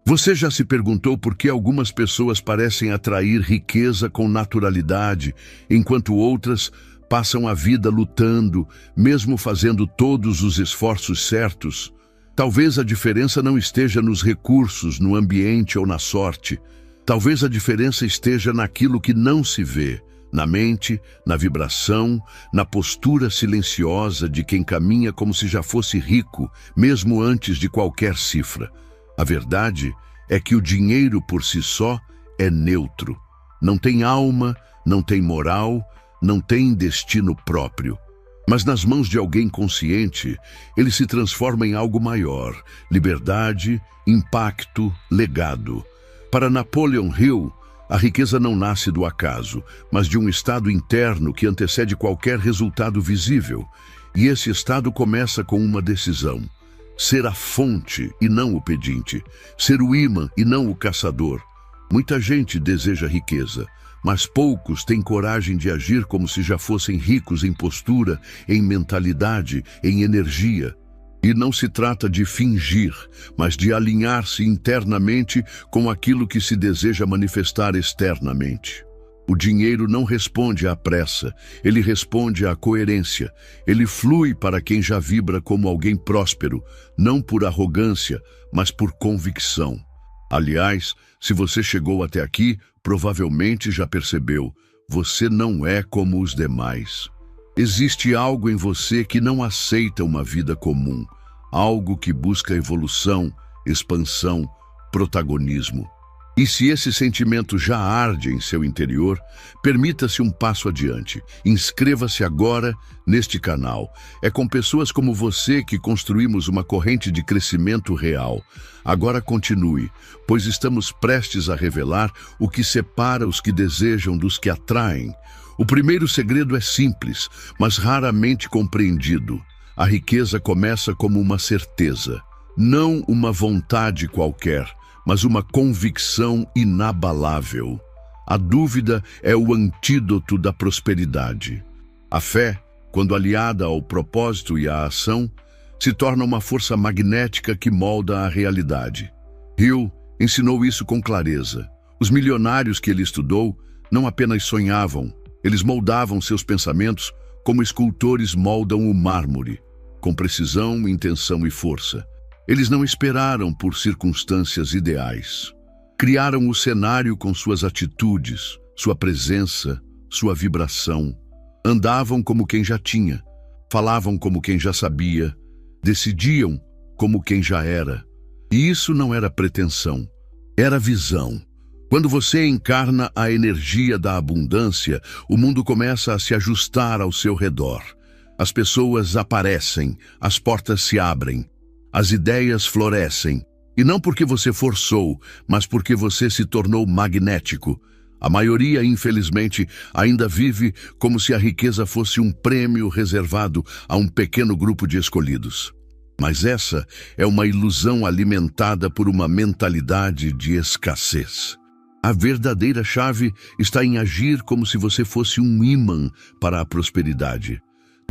Você já se perguntou por que algumas pessoas parecem atrair riqueza com naturalidade, enquanto outras passam a vida lutando, mesmo fazendo todos os esforços certos? Talvez a diferença não esteja nos recursos, no ambiente ou na sorte. Talvez a diferença esteja naquilo que não se vê, na mente, na vibração, na postura silenciosa de quem caminha como se já fosse rico, mesmo antes de qualquer cifra. A verdade é que o dinheiro por si só é neutro. Não tem alma, não tem moral, não tem destino próprio. Mas nas mãos de alguém consciente, ele se transforma em algo maior: liberdade, impacto, legado. Para Napoleon Hill, a riqueza não nasce do acaso, mas de um estado interno que antecede qualquer resultado visível. E esse estado começa com uma decisão: ser a fonte e não o pedinte, ser o ímã e não o caçador. Muita gente deseja riqueza, mas poucos têm coragem de agir como se já fossem ricos em postura, em mentalidade, em energia. E não se trata de fingir, mas de alinhar-se internamente com aquilo que se deseja manifestar externamente. O dinheiro não responde à pressa, ele responde à coerência. Ele flui para quem já vibra como alguém próspero, não por arrogância, mas por convicção. Aliás, se você chegou até aqui, provavelmente já percebeu: você não é como os demais. Existe algo em você que não aceita uma vida comum, algo que busca evolução, expansão, protagonismo. E se esse sentimento já arde em seu interior, permita-se um passo adiante. Inscreva-se agora neste canal. É com pessoas como você que construímos uma corrente de crescimento real. Agora continue, pois estamos prestes a revelar o que separa os que desejam dos que atraem. O primeiro segredo é simples, mas raramente compreendido. A riqueza começa como uma certeza, não uma vontade qualquer, mas uma convicção inabalável. A dúvida é o antídoto da prosperidade. A fé, quando aliada ao propósito e à ação, se torna uma força magnética que molda a realidade. Hill ensinou isso com clareza. Os milionários que ele estudou não apenas sonhavam, eles moldavam seus pensamentos como escultores moldam o mármore, com precisão, intenção e força. Eles não esperaram por circunstâncias ideais. Criaram o cenário com suas atitudes, sua presença, sua vibração. Andavam como quem já tinha, falavam como quem já sabia, decidiam como quem já era. E isso não era pretensão, era visão. Quando você encarna a energia da abundância, o mundo começa a se ajustar ao seu redor. As pessoas aparecem, as portas se abrem. As ideias florescem, e não porque você forçou, mas porque você se tornou magnético. A maioria, infelizmente, ainda vive como se a riqueza fosse um prêmio reservado a um pequeno grupo de escolhidos. Mas essa é uma ilusão alimentada por uma mentalidade de escassez. A verdadeira chave está em agir como se você fosse um ímã para a prosperidade.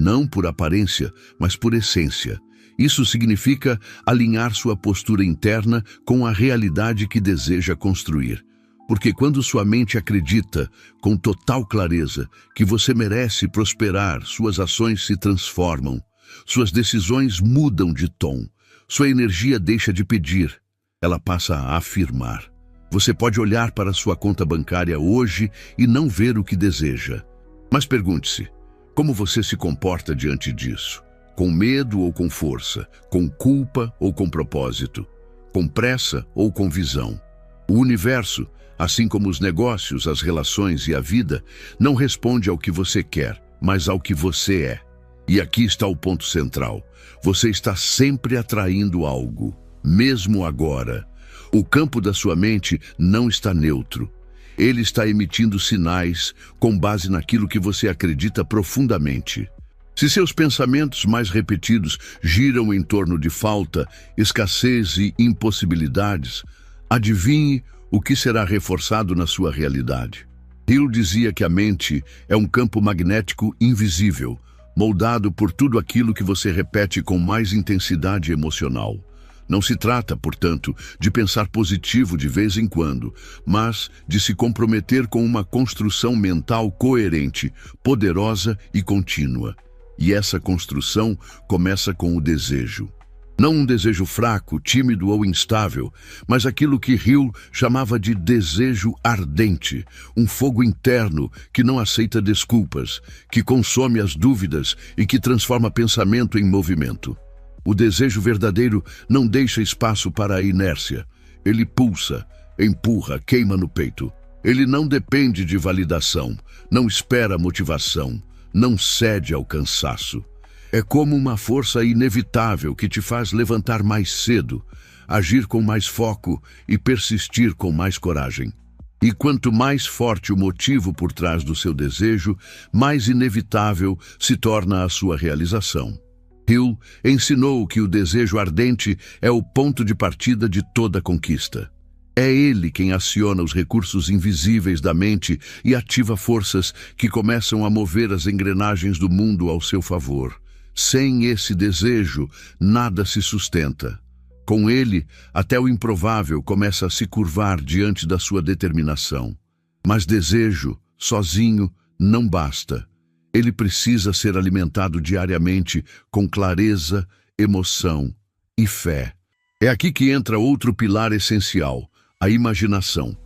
Não por aparência, mas por essência. Isso significa alinhar sua postura interna com a realidade que deseja construir. Porque quando sua mente acredita, com total clareza, que você merece prosperar, suas ações se transformam, suas decisões mudam de tom, sua energia deixa de pedir, ela passa a afirmar. Você pode olhar para sua conta bancária hoje e não ver o que deseja. Mas pergunte-se, como você se comporta diante disso? Com medo ou com força, com culpa ou com propósito, com pressa ou com visão. O universo, assim como os negócios, as relações e a vida, não responde ao que você quer, mas ao que você é. E aqui está o ponto central. Você está sempre atraindo algo, mesmo agora. O campo da sua mente não está neutro. Ele está emitindo sinais com base naquilo que você acredita profundamente. Se seus pensamentos mais repetidos giram em torno de falta, escassez e impossibilidades, adivinhe o que será reforçado na sua realidade. Hill dizia que a mente é um campo magnético invisível, moldado por tudo aquilo que você repete com mais intensidade emocional. Não se trata, portanto, de pensar positivo de vez em quando, mas de se comprometer com uma construção mental coerente, poderosa e contínua. E essa construção começa com o desejo. Não um desejo fraco, tímido ou instável, mas aquilo que Hill chamava de desejo ardente, um fogo interno que não aceita desculpas, que consome as dúvidas e que transforma pensamento em movimento. O desejo verdadeiro não deixa espaço para a inércia. Ele pulsa, empurra, queima no peito. Ele não depende de validação, não espera motivação, não cede ao cansaço. É como uma força inevitável que te faz levantar mais cedo, agir com mais foco e persistir com mais coragem. E quanto mais forte o motivo por trás do seu desejo, mais inevitável se torna a sua realização. Hill ensinou que o desejo ardente é o ponto de partida de toda conquista. É ele quem aciona os recursos invisíveis da mente e ativa forças que começam a mover as engrenagens do mundo ao seu favor. Sem esse desejo, nada se sustenta. Com ele, até o improvável começa a se curvar diante da sua determinação. Mas desejo, sozinho, não basta. Ele precisa ser alimentado diariamente com clareza, emoção e fé. É aqui que entra outro pilar essencial, a imaginação.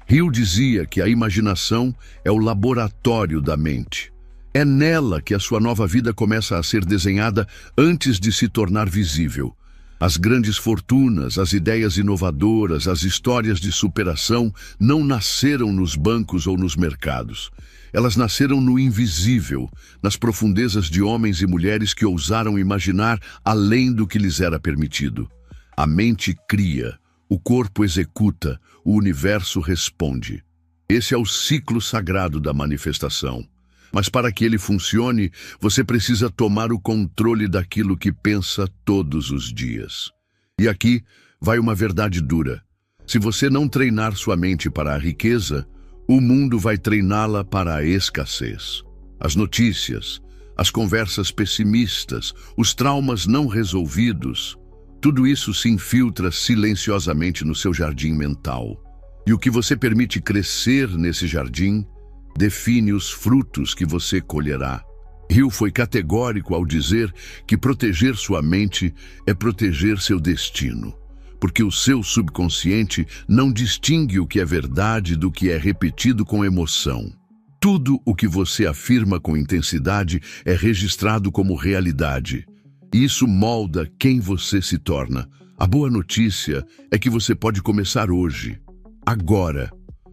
Hill dizia que a imaginação é o laboratório da mente. É nela que a sua nova vida começa a ser desenhada antes de se tornar visível. As grandes fortunas, as ideias inovadoras, as histórias de superação não nasceram nos bancos ou nos mercados. Elas nasceram no invisível, nas profundezas de homens e mulheres que ousaram imaginar além do que lhes era permitido. A mente cria, o corpo executa, o universo responde. Esse é o ciclo sagrado da manifestação. Mas para que ele funcione, você precisa tomar o controle daquilo que pensa todos os dias. E aqui vai uma verdade dura. Se você não treinar sua mente para a riqueza, o mundo vai treiná-la para a escassez. As notícias, as conversas pessimistas, os traumas não resolvidos, tudo isso se infiltra silenciosamente no seu jardim mental. E o que você permite crescer nesse jardim define os frutos que você colherá. Hill foi categórico ao dizer que proteger sua mente é proteger seu destino, porque o seu subconsciente não distingue o que é verdade do que é repetido com emoção. Tudo o que você afirma com intensidade é registrado como realidade. E isso molda quem você se torna. A boa notícia é que você pode começar hoje, agora.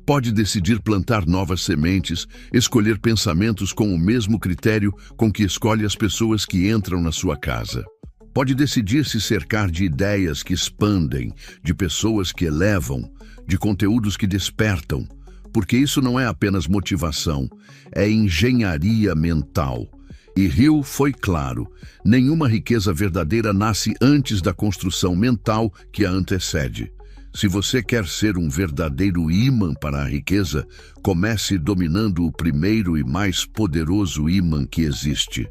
Pode decidir plantar novas sementes, escolher pensamentos com o mesmo critério com que escolhe as pessoas que entram na sua casa. Pode decidir se cercar de ideias que expandem, de pessoas que elevam, de conteúdos que despertam, porque isso não é apenas motivação, é engenharia mental. E Hill foi claro, nenhuma riqueza verdadeira nasce antes da construção mental que a antecede. Se você quer ser um verdadeiro ímã para a riqueza, comece dominando o primeiro e mais poderoso ímã que existe,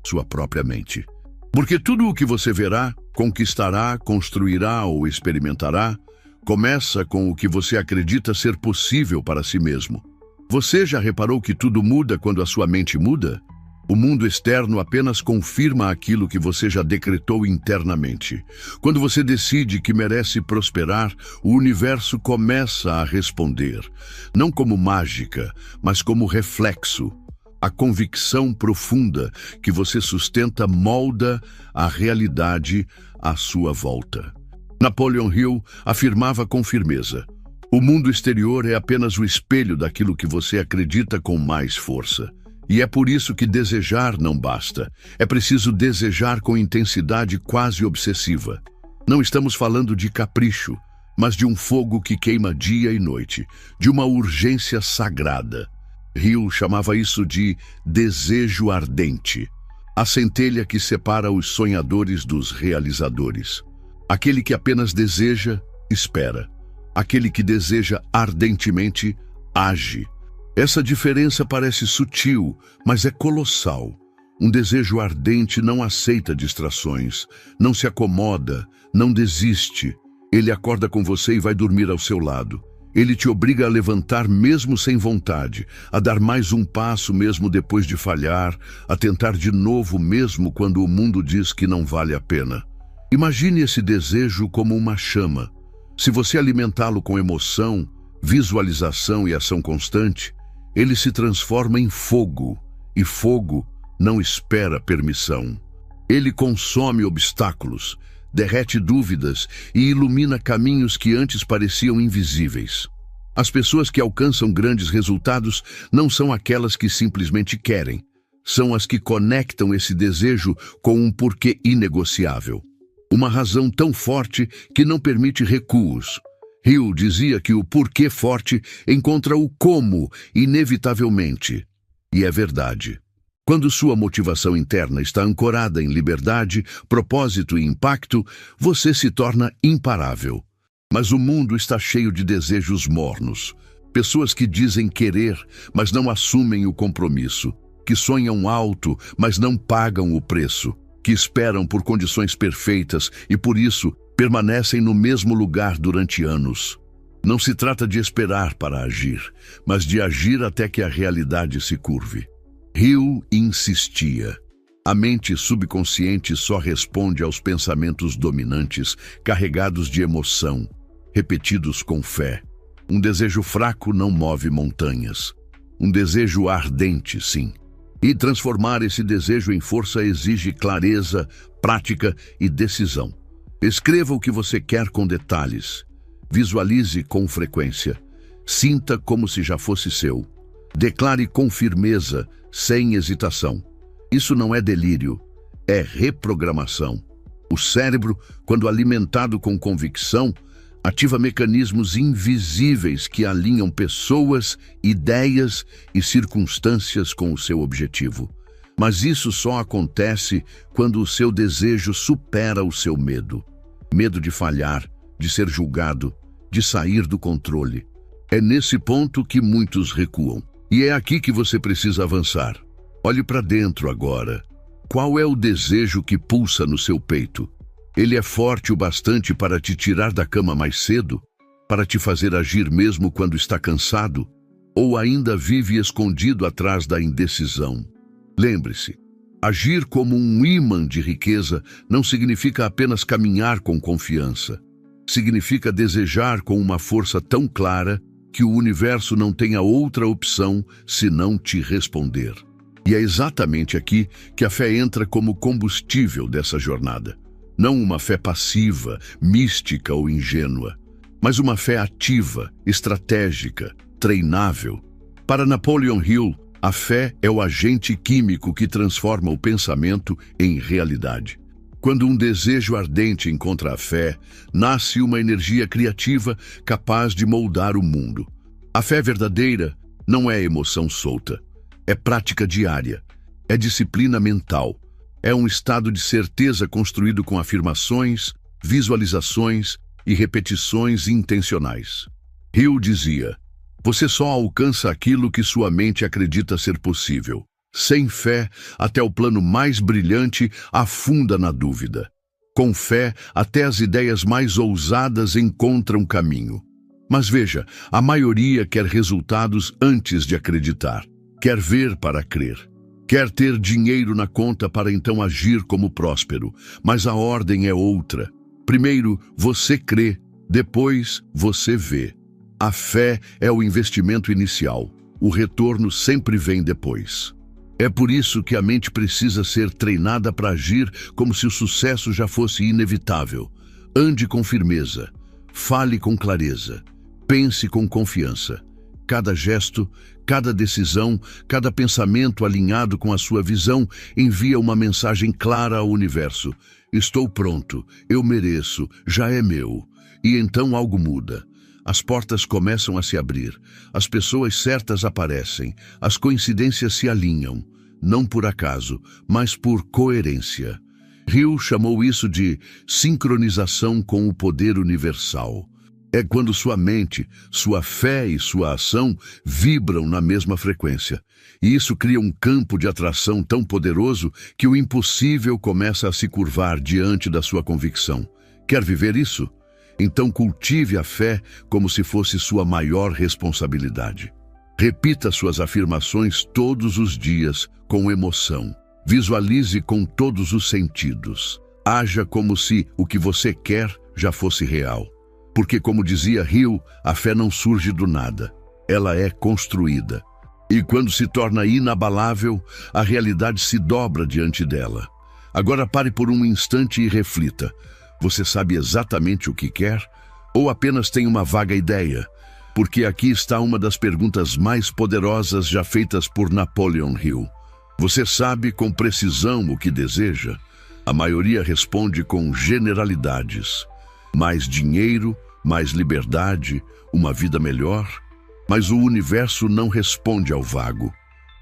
sua própria mente. Porque tudo o que você verá, conquistará, construirá ou experimentará, começa com o que você acredita ser possível para si mesmo. Você já reparou que tudo muda quando a sua mente muda? O mundo externo apenas confirma aquilo que você já decretou internamente. Quando você decide que merece prosperar, o universo começa a responder, não como mágica, mas como reflexo. A convicção profunda que você sustenta molda a realidade à sua volta. Napoleon Hill afirmava com firmeza: o mundo exterior é apenas o espelho daquilo que você acredita com mais força. E é por isso que desejar não basta. É preciso desejar com intensidade quase obsessiva. Não estamos falando de capricho, mas de um fogo que queima dia e noite, de uma urgência sagrada. Hill chamava isso de desejo ardente, a centelha que separa os sonhadores dos realizadores. Aquele que apenas deseja, espera. Aquele que deseja ardentemente, age. Essa diferença parece sutil, mas é colossal. Um desejo ardente não aceita distrações, não se acomoda, não desiste. Ele acorda com você e vai dormir ao seu lado. Ele te obriga a levantar mesmo sem vontade, a dar mais um passo mesmo depois de falhar, a tentar de novo mesmo quando o mundo diz que não vale a pena. Imagine esse desejo como uma chama. Se você alimentá-lo com emoção, visualização e ação constante, ele se transforma em fogo, e fogo não espera permissão. Ele consome obstáculos, derrete dúvidas e ilumina caminhos que antes pareciam invisíveis. As pessoas que alcançam grandes resultados não são aquelas que simplesmente querem, são as que conectam esse desejo com um porquê inegociável. Uma razão tão forte que não permite recuos. Hill dizia que o porquê forte encontra o como, inevitavelmente. E é verdade. Quando sua motivação interna está ancorada em liberdade, propósito e impacto, você se torna imparável. Mas o mundo está cheio de desejos mornos. Pessoas que dizem querer, mas não assumem o compromisso. Que sonham alto, mas não pagam o preço. Que esperam por condições perfeitas e, por isso, permanecem no mesmo lugar durante anos. Não se trata de esperar para agir, mas de agir até que a realidade se curve. Hill insistia. A mente subconsciente só responde aos pensamentos dominantes, carregados de emoção, repetidos com fé. Um desejo fraco não move montanhas. Um desejo ardente, sim. E transformar esse desejo em força exige clareza, prática e decisão. Escreva o que você quer com detalhes. Visualize com frequência. Sinta como se já fosse seu. Declare com firmeza, sem hesitação. Isso não é delírio, é reprogramação. O cérebro, quando alimentado com convicção, ativa mecanismos invisíveis que alinham pessoas, ideias e circunstâncias com o seu objetivo. Mas isso só acontece quando o seu desejo supera o seu medo. Medo de falhar, de ser julgado, de sair do controle. É nesse ponto que muitos recuam. E é aqui que você precisa avançar. Olhe para dentro agora. Qual é o desejo que pulsa no seu peito? Ele é forte o bastante para te tirar da cama mais cedo? Para te fazer agir mesmo quando está cansado? Ou ainda vive escondido atrás da indecisão? Lembre-se, agir como um ímã de riqueza não significa apenas caminhar com confiança. Significa desejar com uma força tão clara que o universo não tenha outra opção senão te responder. E é exatamente aqui que a fé entra como combustível dessa jornada. Não uma fé passiva, mística ou ingênua, mas uma fé ativa, estratégica, treinável. Para Napoleon Hill, a fé é o agente químico que transforma o pensamento em realidade. Quando um desejo ardente encontra a fé, nasce uma energia criativa capaz de moldar o mundo. A fé verdadeira não é emoção solta. É prática diária, é disciplina mental, é um estado de certeza construído com afirmações, visualizações e repetições intencionais. Hill dizia: você só alcança aquilo que sua mente acredita ser possível. Sem fé, até o plano mais brilhante afunda na dúvida. Com fé, até as ideias mais ousadas encontram caminho. Mas veja, a maioria quer resultados antes de acreditar. Quer ver para crer. Quer ter dinheiro na conta para então agir como próspero. Mas a ordem é outra. Primeiro, você crê. Depois, você vê. A fé é o investimento inicial. O retorno sempre vem depois. É por isso que a mente precisa ser treinada para agir como se o sucesso já fosse inevitável. Ande com firmeza. Fale com clareza. Pense com confiança. Cada gesto, cada decisão, cada pensamento alinhado com a sua visão envia uma mensagem clara ao universo. Estou pronto, eu mereço, já é meu. E então algo muda. As portas começam a se abrir, as pessoas certas aparecem, as coincidências se alinham, não por acaso, mas por coerência. Hill chamou isso de sincronização com o poder universal. É quando sua mente, sua fé e sua ação vibram na mesma frequência. E isso cria um campo de atração tão poderoso que o impossível começa a se curvar diante da sua convicção. Quer viver isso? Então cultive a fé como se fosse sua maior responsabilidade. Repita suas afirmações todos os dias com emoção. Visualize com todos os sentidos. Haja como se o que você quer já fosse real. Porque, como dizia Hill, a fé não surge do nada. Ela é construída. E quando se torna inabalável, a realidade se dobra diante dela. Agora pare por um instante e reflita. Você sabe exatamente o que quer? Ou apenas tem uma vaga ideia? Porque aqui está uma das perguntas mais poderosas já feitas por Napoleon Hill. Você sabe com precisão o que deseja? A maioria responde com generalidades. Mais dinheiro, mais liberdade, uma vida melhor. Mas o universo não responde ao vago.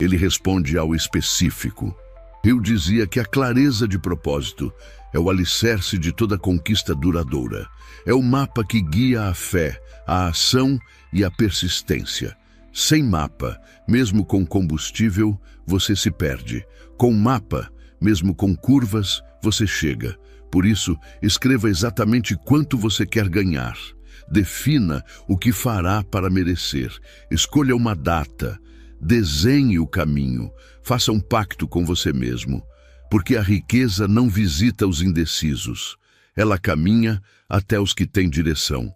Ele responde ao específico. Hill dizia que a clareza de propósito é o alicerce de toda conquista duradoura. É o mapa que guia a fé, a ação e a persistência. Sem mapa, mesmo com combustível, você se perde. Com mapa, mesmo com curvas, você chega. Por isso, escreva exatamente quanto você quer ganhar. Defina o que fará para merecer. Escolha uma data. Desenhe o caminho. Faça um pacto com você mesmo. Porque a riqueza não visita os indecisos. Ela caminha até os que têm direção.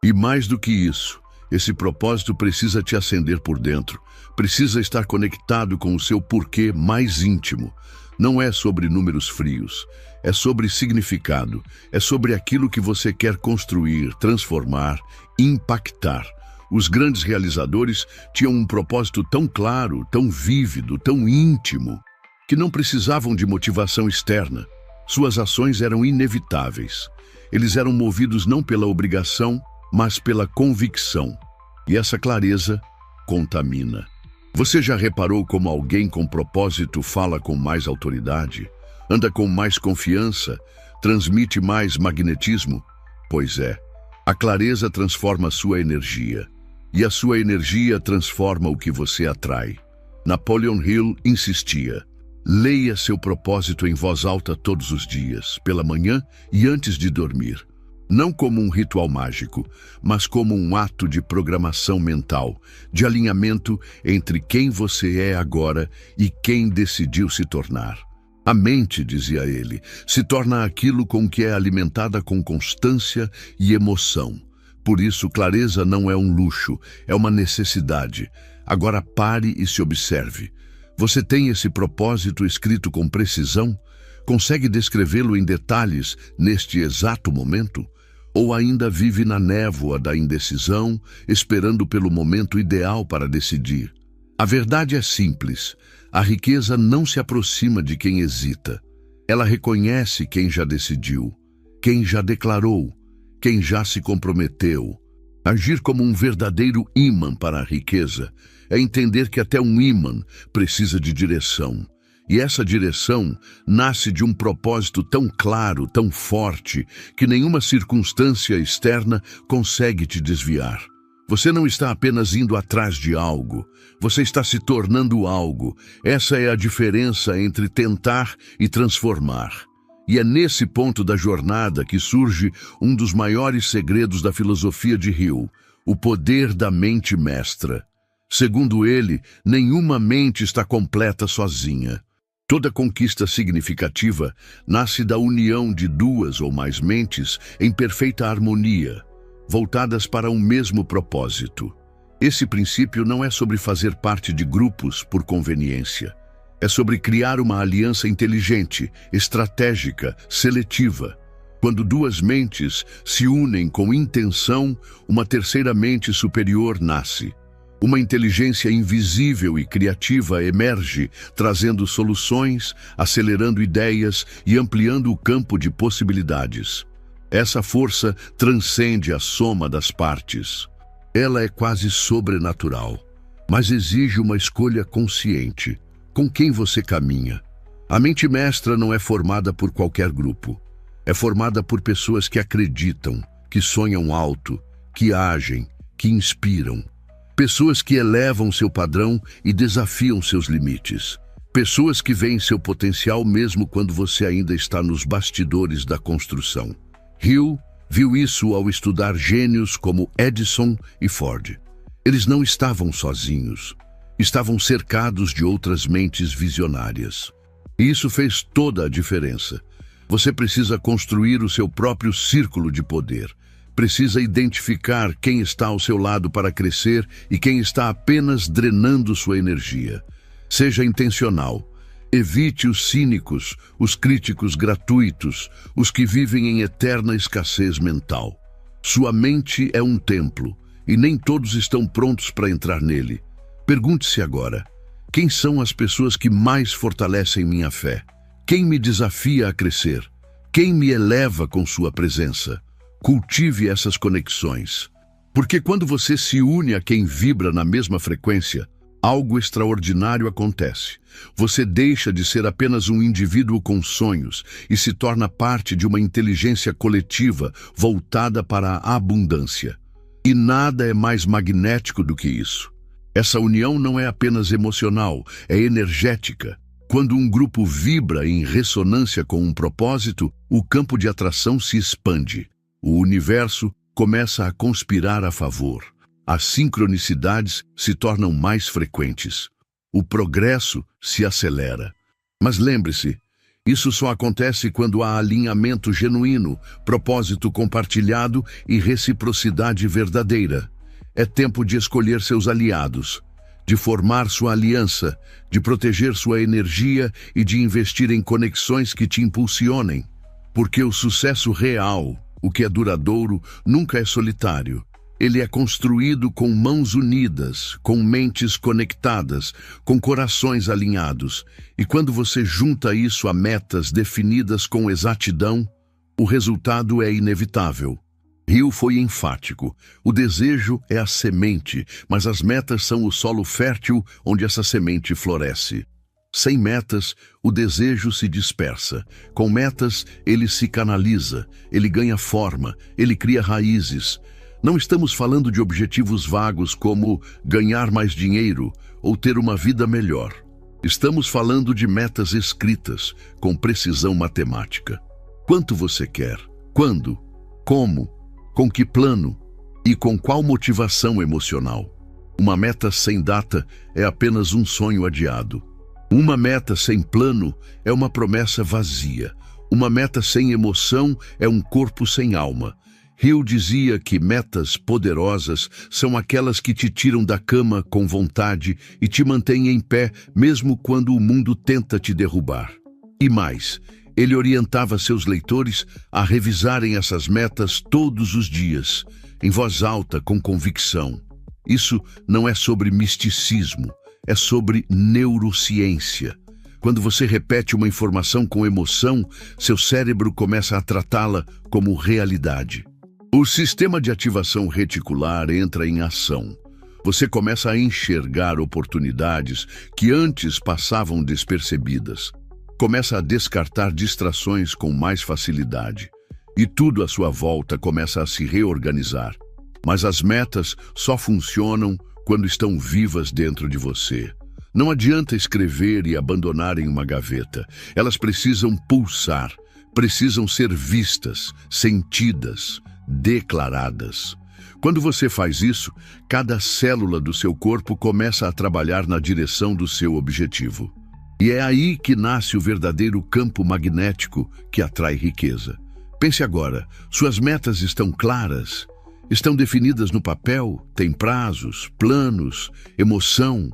E mais do que isso, esse propósito precisa te acender por dentro. Precisa estar conectado com o seu porquê mais íntimo. Não é sobre números frios. É sobre significado. É sobre aquilo que você quer construir, transformar, impactar. Os grandes realizadores tinham um propósito tão claro, tão vívido, tão íntimo, que não precisavam de motivação externa. Suas ações eram inevitáveis. Eles eram movidos não pela obrigação, mas pela convicção. E essa clareza contamina. Você já reparou como alguém com propósito fala com mais autoridade? Anda com mais confiança? Transmite mais magnetismo? Pois é, a clareza transforma a sua energia. E a sua energia transforma o que você atrai. Napoleon Hill insistia: leia seu propósito em voz alta todos os dias, pela manhã e antes de dormir. Não como um ritual mágico, mas como um ato de programação mental, de alinhamento entre quem você é agora e quem decidiu se tornar. A mente, dizia ele, se torna aquilo com que é alimentada com constância e emoção. Por isso, clareza não é um luxo, é uma necessidade. Agora pare e se observe. Você tem esse propósito escrito com precisão? Consegue descrevê-lo em detalhes neste exato momento? Ou ainda vive na névoa da indecisão, esperando pelo momento ideal para decidir? A verdade é simples. A riqueza não se aproxima de quem hesita. Ela reconhece quem já decidiu, quem já declarou, quem já se comprometeu. Agir como um verdadeiro ímã para a riqueza é entender que até um ímã precisa de direção. E essa direção nasce de um propósito tão claro, tão forte, que nenhuma circunstância externa consegue te desviar. Você não está apenas indo atrás de algo, você está se tornando algo. Essa é a diferença entre tentar e transformar. E é nesse ponto da jornada que surge um dos maiores segredos da filosofia de Hill, o poder da mente mestra. Segundo ele, nenhuma mente está completa sozinha. Toda conquista significativa nasce da união de duas ou mais mentes em perfeita harmonia, voltadas para um mesmo propósito. Esse princípio não é sobre fazer parte de grupos por conveniência. É sobre criar uma aliança inteligente, estratégica, seletiva. Quando duas mentes se unem com intenção, uma terceira mente superior nasce. Uma inteligência invisível e criativa emerge, trazendo soluções, acelerando ideias e ampliando o campo de possibilidades. Essa força transcende a soma das partes. Ela é quase sobrenatural, mas exige uma escolha consciente. Com quem você caminha? A mente mestra não é formada por qualquer grupo. É formada por pessoas que acreditam, que sonham alto, que agem, que inspiram. Pessoas que elevam seu padrão e desafiam seus limites. Pessoas que veem seu potencial mesmo quando você ainda está nos bastidores da construção. Hill viu isso ao estudar gênios como Edison e Ford. Eles não estavam sozinhos. Estavam cercados de outras mentes visionárias. E isso fez toda a diferença. Você precisa construir o seu próprio círculo de poder. Precisa identificar quem está ao seu lado para crescer e quem está apenas drenando sua energia. Seja intencional. Evite os cínicos, os críticos gratuitos, os que vivem em eterna escassez mental. Sua mente é um templo e nem todos estão prontos para entrar nele. Pergunte-se agora: quem são as pessoas que mais fortalecem minha fé? Quem me desafia a crescer? Quem me eleva com sua presença? Cultive essas conexões. Porque quando você se une a quem vibra na mesma frequência, algo extraordinário acontece. Você deixa de ser apenas um indivíduo com sonhos e se torna parte de uma inteligência coletiva voltada para a abundância. E nada é mais magnético do que isso. Essa união não é apenas emocional, é energética. Quando um grupo vibra em ressonância com um propósito, o campo de atração se expande. O universo começa a conspirar a favor. As sincronicidades se tornam mais frequentes. O progresso se acelera. Mas lembre-se, isso só acontece quando há alinhamento genuíno, propósito compartilhado e reciprocidade verdadeira. É tempo de escolher seus aliados, de formar sua aliança, de proteger sua energia e de investir em conexões que te impulsionem. Porque o sucesso real, o que é duradouro, nunca é solitário. Ele é construído com mãos unidas, com mentes conectadas, com corações alinhados. E quando você junta isso a metas definidas com exatidão, o resultado é inevitável. Hill foi enfático. O desejo é a semente, mas as metas são o solo fértil onde essa semente floresce. Sem metas, o desejo se dispersa. Com metas, ele se canaliza, ele ganha forma, ele cria raízes. Não estamos falando de objetivos vagos como ganhar mais dinheiro ou ter uma vida melhor. Estamos falando de metas escritas, com precisão matemática. Quanto você quer? Quando? Como? Com que plano? E com qual motivação emocional? Uma meta sem data é apenas um sonho adiado. Uma meta sem plano é uma promessa vazia. Uma meta sem emoção é um corpo sem alma. Hill dizia que metas poderosas são aquelas que te tiram da cama com vontade e te mantêm em pé mesmo quando o mundo tenta te derrubar. E mais, ele orientava seus leitores a revisarem essas metas todos os dias, em voz alta, com convicção. Isso não é sobre misticismo, é sobre neurociência. Quando você repete uma informação com emoção, seu cérebro começa a tratá-la como realidade. O sistema de ativação reticular entra em ação. Você começa a enxergar oportunidades que antes passavam despercebidas. Começa a descartar distrações com mais facilidade. E tudo à sua volta começa a se reorganizar. Mas as metas só funcionam quando estão vivas dentro de você. Não adianta escrever e abandonar em uma gaveta. Elas precisam pulsar, precisam ser vistas, sentidas, declaradas. Quando você faz isso, cada célula do seu corpo começa a trabalhar na direção do seu objetivo. E é aí que nasce o verdadeiro campo magnético que atrai riqueza. Pense agora, suas metas estão claras? Estão definidas no papel? Tem prazos, planos, emoção?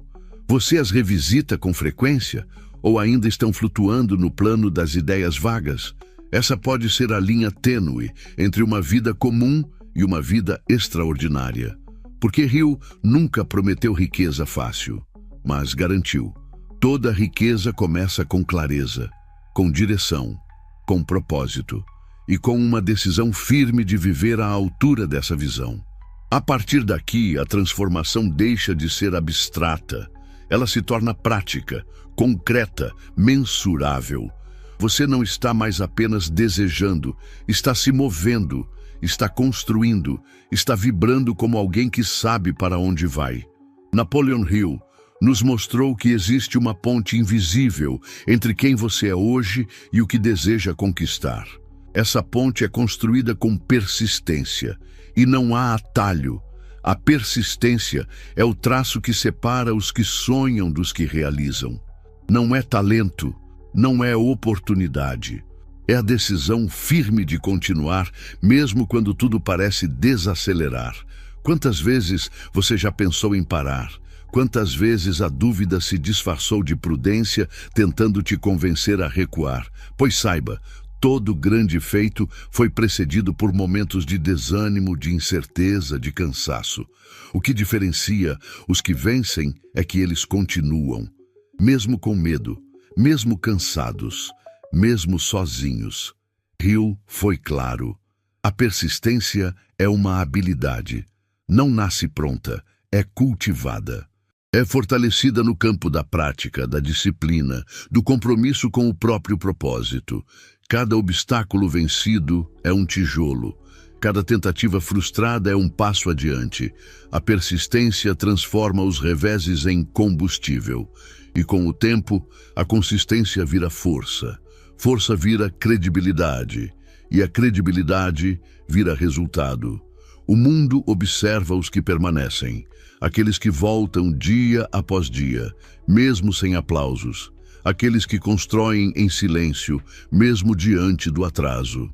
Você as revisita com frequência? Ou ainda estão flutuando no plano das ideias vagas? Essa pode ser a linha tênue entre uma vida comum e uma vida extraordinária. Porque Hill nunca prometeu riqueza fácil, mas garantiu. Toda riqueza começa com clareza, com direção, com propósito e com uma decisão firme de viver à altura dessa visão. A partir daqui, a transformação deixa de ser abstrata. Ela se torna prática, concreta, mensurável. Você não está mais apenas desejando, está se movendo. está construindo, está vibrando como alguém que sabe para onde vai. Napoleon Hill nos mostrou que existe uma ponte invisível entre quem você é hoje e o que deseja conquistar. Essa ponte é construída com persistência, e não há atalho. A persistência é o traço que separa os que sonham dos que realizam. Não é talento, não é oportunidade. É a decisão firme de continuar, mesmo quando tudo parece desacelerar. Quantas vezes você já pensou em parar? Quantas vezes a dúvida se disfarçou de prudência, tentando te convencer a recuar? Pois saiba, todo grande feito foi precedido por momentos de desânimo, de incerteza, de cansaço. O que diferencia os que vencem é que eles continuam, mesmo com medo, mesmo cansados, mesmo sozinhos. Hill foi claro. A persistência é uma habilidade. Não nasce pronta, é cultivada. É fortalecida no campo da prática, da disciplina, do compromisso com o próprio propósito. Cada obstáculo vencido é um tijolo. Cada tentativa frustrada é um passo adiante. A persistência transforma os reveses em combustível. E com o tempo, a consistência vira força. Força vira credibilidade. E a credibilidade vira resultado. O mundo observa os que permanecem. Aqueles que voltam dia após dia, mesmo sem aplausos. Aqueles que constroem em silêncio, mesmo diante do atraso.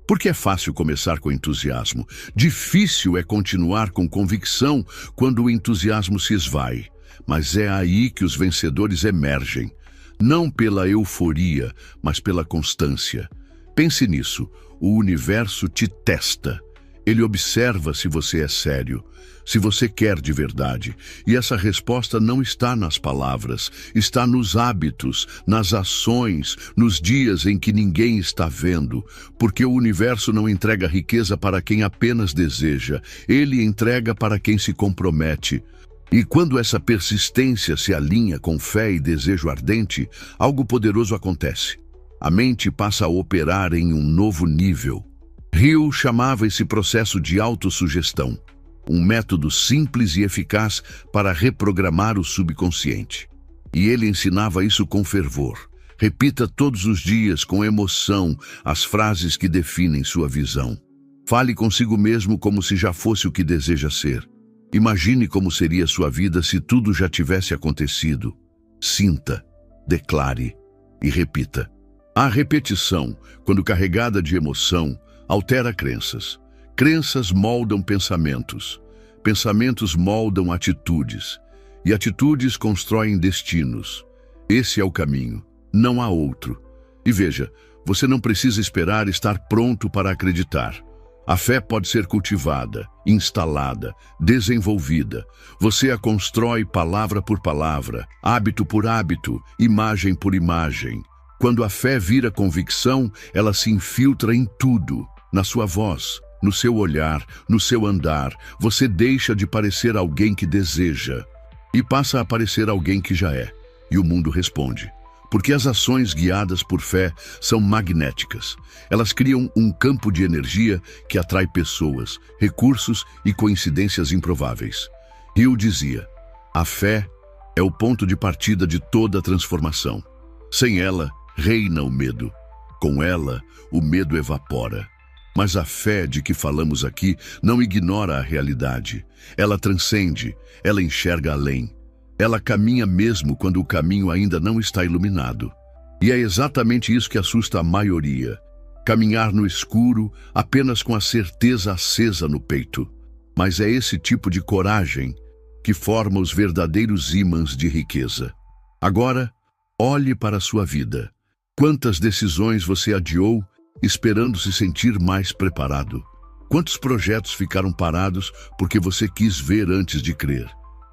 Porque é fácil começar com entusiasmo. Difícil é continuar com convicção quando o entusiasmo se esvai. Mas é aí que os vencedores emergem. Não pela euforia, mas pela constância. Pense nisso. O universo te testa. Ele observa se você é sério, se você quer de verdade. E essa resposta não está nas palavras, está nos hábitos, nas ações, nos dias em que ninguém está vendo. Porque o universo não entrega riqueza para quem apenas deseja, ele entrega para quem se compromete. E quando essa persistência se alinha com fé e desejo ardente, algo poderoso acontece. A mente passa a operar em um novo nível. Hill chamava esse processo de autossugestão, um método simples e eficaz para reprogramar o subconsciente. E ele ensinava isso com fervor. Repita todos os dias com emoção as frases que definem sua visão. Fale consigo mesmo como se já fosse o que deseja ser. Imagine como seria sua vida se tudo já tivesse acontecido. Sinta, declare e repita. A repetição, quando carregada de emoção, altera crenças. Crenças moldam pensamentos. Pensamentos moldam atitudes. E atitudes constroem destinos. Esse é o caminho. Não há outro. E veja, você não precisa esperar estar pronto para acreditar. A fé pode ser cultivada, instalada, desenvolvida. Você a constrói palavra por palavra, hábito por hábito, imagem por imagem. Quando a fé vira convicção, ela se infiltra em tudo. Na sua voz, no seu olhar, no seu andar, você deixa de parecer alguém que deseja e passa a parecer alguém que já é. E o mundo responde. Porque as ações guiadas por fé são magnéticas. Elas criam um campo de energia que atrai pessoas, recursos e coincidências improváveis. Hill dizia, a fé é o ponto de partida de toda a transformação. Sem ela, reina o medo. Com ela, o medo evapora. Mas a fé de que falamos aqui não ignora a realidade. Ela transcende, ela enxerga além. Ela caminha mesmo quando o caminho ainda não está iluminado. E é exatamente isso que assusta a maioria. Caminhar no escuro apenas com a certeza acesa no peito. Mas é esse tipo de coragem que forma os verdadeiros ímãs de riqueza. Agora, olhe para a sua vida. Quantas decisões você adiou esperando se sentir mais preparado? Quantos projetos ficaram parados porque você quis ver antes de crer?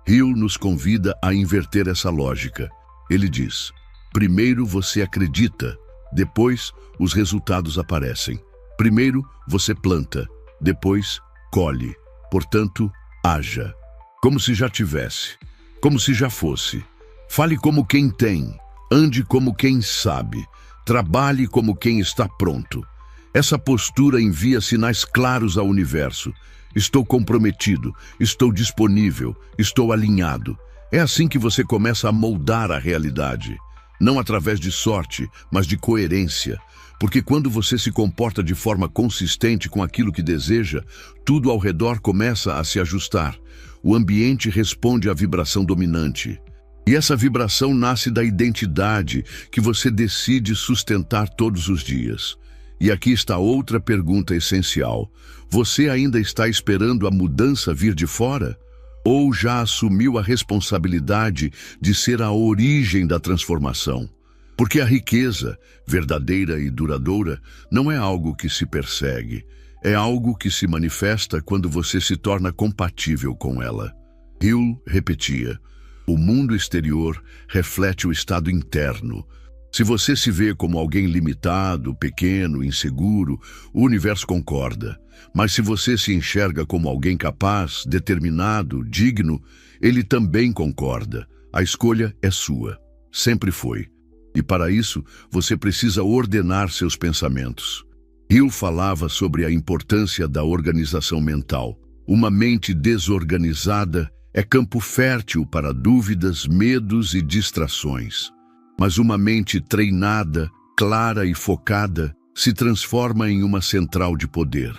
Hill nos convida a inverter essa lógica. Ele diz, primeiro você acredita, depois os resultados aparecem. Primeiro você planta, depois colhe. Portanto, haja. Como se já tivesse, como se já fosse. Fale como quem tem, ande como quem sabe, trabalhe como quem está pronto. Essa postura envia sinais claros ao universo. Estou comprometido, estou disponível, estou alinhado. É assim que você começa a moldar a realidade. Não através de sorte, mas de coerência. Porque quando você se comporta de forma consistente com aquilo que deseja, tudo ao redor começa a se ajustar. O ambiente responde à vibração dominante. E essa vibração nasce da identidade que você decide sustentar todos os dias. E aqui está outra pergunta essencial. Você ainda está esperando a mudança vir de fora? Ou já assumiu a responsabilidade de ser a origem da transformação? Porque a riqueza, verdadeira e duradoura, não é algo que se persegue. É algo que se manifesta quando você se torna compatível com ela. Hill repetia: o mundo exterior reflete o estado interno. Se você se vê como alguém limitado, pequeno, inseguro, o universo concorda. Mas se você se enxerga como alguém capaz, determinado, digno, ele também concorda. A escolha é sua. Sempre foi. E para isso, você precisa ordenar seus pensamentos. Hill falava sobre a importância da organização mental. Uma mente desorganizada é campo fértil para dúvidas, medos e distrações. Mas uma mente treinada, clara e focada se transforma em uma central de poder,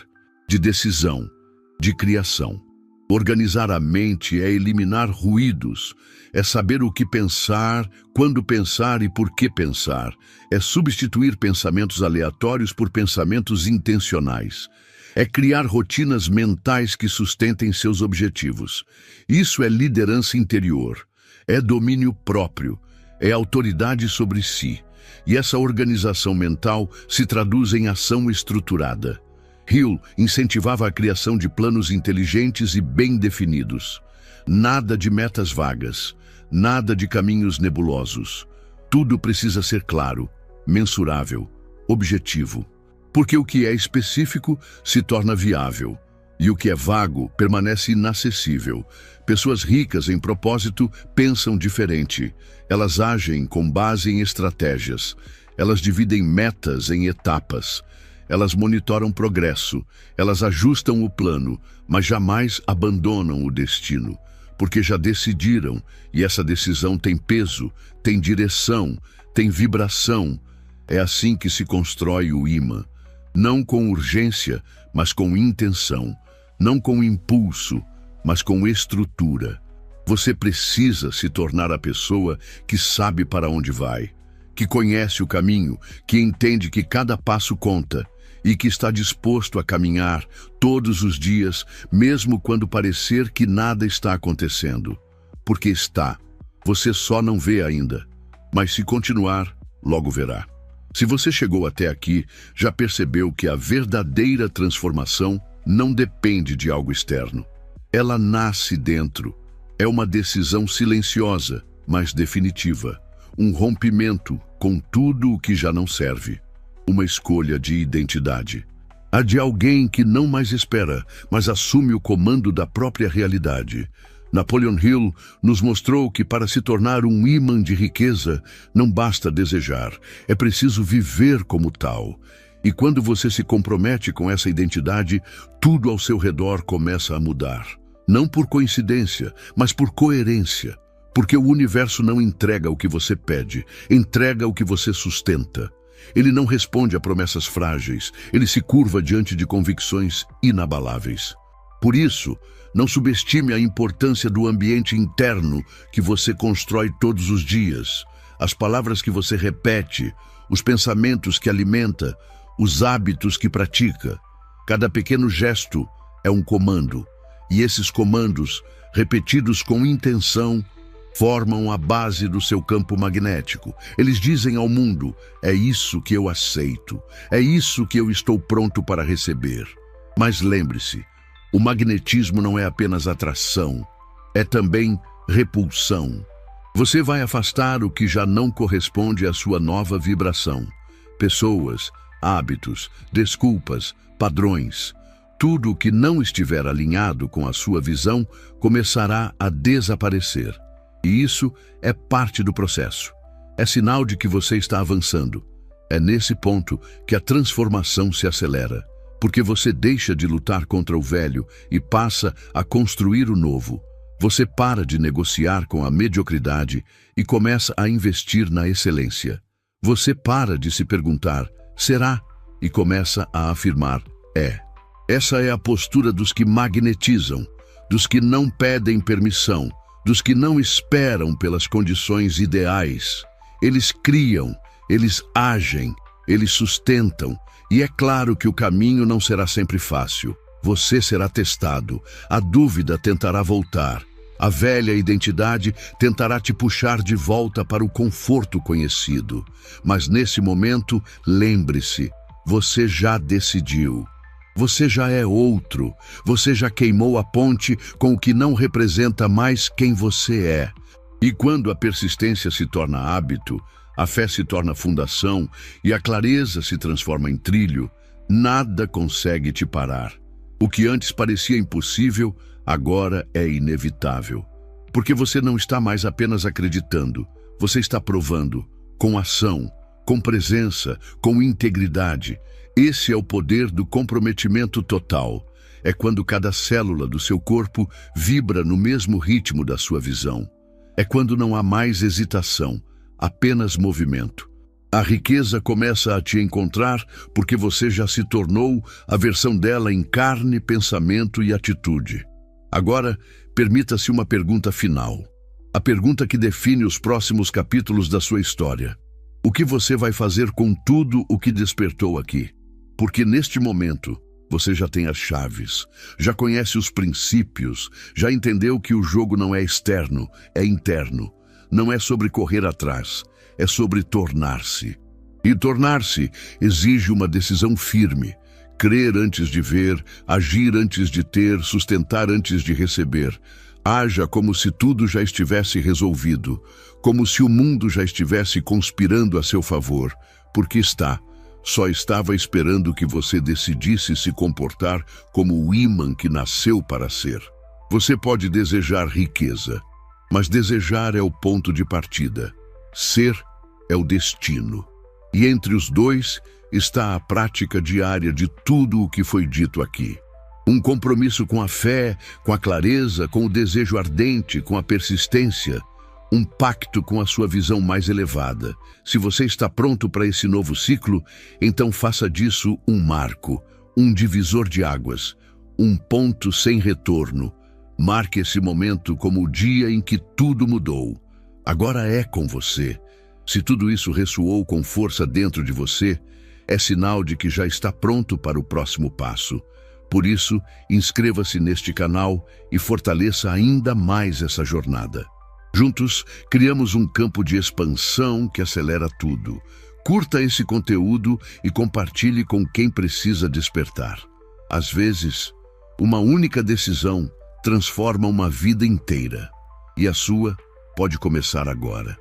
de decisão, de criação. Organizar a mente é eliminar ruídos, é saber o que pensar, quando pensar e por que pensar, é substituir pensamentos aleatórios por pensamentos intencionais, é criar rotinas mentais que sustentem seus objetivos. Isso é liderança interior, é domínio próprio, é autoridade sobre si. E essa organização mental se traduz em ação estruturada. Hill incentivava a criação de planos inteligentes e bem definidos. Nada de metas vagas, nada de caminhos nebulosos. Tudo precisa ser claro, mensurável, objetivo. Porque o que é específico se torna viável, e o que é vago permanece inacessível. Pessoas ricas em propósito pensam diferente. Elas agem com base em estratégias. Elas dividem metas em etapas. Elas monitoram progresso. Elas ajustam o plano, mas jamais abandonam o destino. Porque já decidiram, e essa decisão tem peso, tem direção, tem vibração. É assim que se constrói o imã. Não com urgência, mas com intenção. Não com impulso, mas com estrutura. Você precisa se tornar a pessoa que sabe para onde vai, que conhece o caminho, que entende que cada passo conta e que está disposto a caminhar todos os dias, mesmo quando parecer que nada está acontecendo. Porque está. Você só não vê ainda. Mas se continuar, logo verá. Se você chegou até aqui, já percebeu que a verdadeira transformação não depende de algo externo. Ela nasce dentro. É uma decisão silenciosa, mas definitiva. Um rompimento com tudo o que já não serve. Uma escolha de identidade. A de alguém que não mais espera, mas assume o comando da própria realidade. Napoleon Hill nos mostrou que para se tornar um imã de riqueza, não basta desejar, é preciso viver como tal. E quando você se compromete com essa identidade, tudo ao seu redor começa a mudar. Não por coincidência, mas por coerência. Porque o universo não entrega o que você pede, entrega o que você sustenta. Ele não responde a promessas frágeis, ele se curva diante de convicções inabaláveis. Por isso, não subestime a importância do ambiente interno que você constrói todos os dias, as palavras que você repete, os pensamentos que alimenta, os hábitos que pratica. Cada pequeno gesto é um comando, e esses comandos, repetidos com intenção, formam a base do seu campo magnético. Eles dizem ao mundo: é isso que eu aceito, é isso que eu estou pronto para receber. Mas lembre-se, o magnetismo não é apenas atração, é também repulsão. Você vai afastar o que já não corresponde à sua nova vibração. Pessoas, hábitos, desculpas, padrões. Tudo o que não estiver alinhado com a sua visão começará a desaparecer. E isso é parte do processo. É sinal de que você está avançando. É nesse ponto que a transformação se acelera, porque você deixa de lutar contra o velho e passa a construir o novo. Você para de negociar com a mediocridade e começa a investir na excelência. Você para de se perguntar, será? E começa a afirmar, é. Essa é a postura dos que magnetizam, dos que não pedem permissão, dos que não esperam pelas condições ideais. Eles criam, eles agem, eles sustentam, e é claro que o caminho não será sempre fácil. Você será testado, a dúvida tentará voltar, a velha identidade tentará te puxar de volta para o conforto conhecido. Mas nesse momento, lembre-se, você já decidiu. Você já é outro, você já queimou a ponte com o que não representa mais quem você é. E quando a persistência se torna hábito, a fé se torna fundação e a clareza se transforma em trilho, nada consegue te parar. O que antes parecia impossível, agora é inevitável. Porque você não está mais apenas acreditando, você está provando, com ação, com presença, com integridade. Esse é o poder do comprometimento total. É quando cada célula do seu corpo vibra no mesmo ritmo da sua visão. É quando não há mais hesitação, apenas movimento. A riqueza começa a te encontrar porque você já se tornou a versão dela em carne, pensamento e atitude. Agora, permita-se uma pergunta final. A pergunta que define os próximos capítulos da sua história. O que você vai fazer com tudo o que despertou aqui? Porque neste momento, você já tem as chaves, já conhece os princípios, já entendeu que o jogo não é externo, é interno. Não é sobre correr atrás, é sobre tornar-se. E tornar-se exige uma decisão firme. Crer antes de ver, agir antes de ter, sustentar antes de receber. Haja como se tudo já estivesse resolvido, como se o mundo já estivesse conspirando a seu favor, porque está. Só estava esperando que você decidisse se comportar como o ímã que nasceu para ser. Você pode desejar riqueza, mas desejar é o ponto de partida. Ser é o destino. E entre os dois está a prática diária de tudo o que foi dito aqui. Um compromisso com a fé, com a clareza, com o desejo ardente, com a persistência. Um pacto com a sua visão mais elevada. Se você está pronto para esse novo ciclo, então faça disso um marco, um divisor de águas, um ponto sem retorno. Marque esse momento como o dia em que tudo mudou. Agora é com você. Se tudo isso ressoou com força dentro de você, é sinal de que já está pronto para o próximo passo. Por isso, inscreva-se neste canal e fortaleça ainda mais essa jornada. Juntos, criamos um campo de expansão que acelera tudo. Curta esse conteúdo e compartilhe com quem precisa despertar. Às vezes, uma única decisão transforma uma vida inteira. E a sua pode começar agora.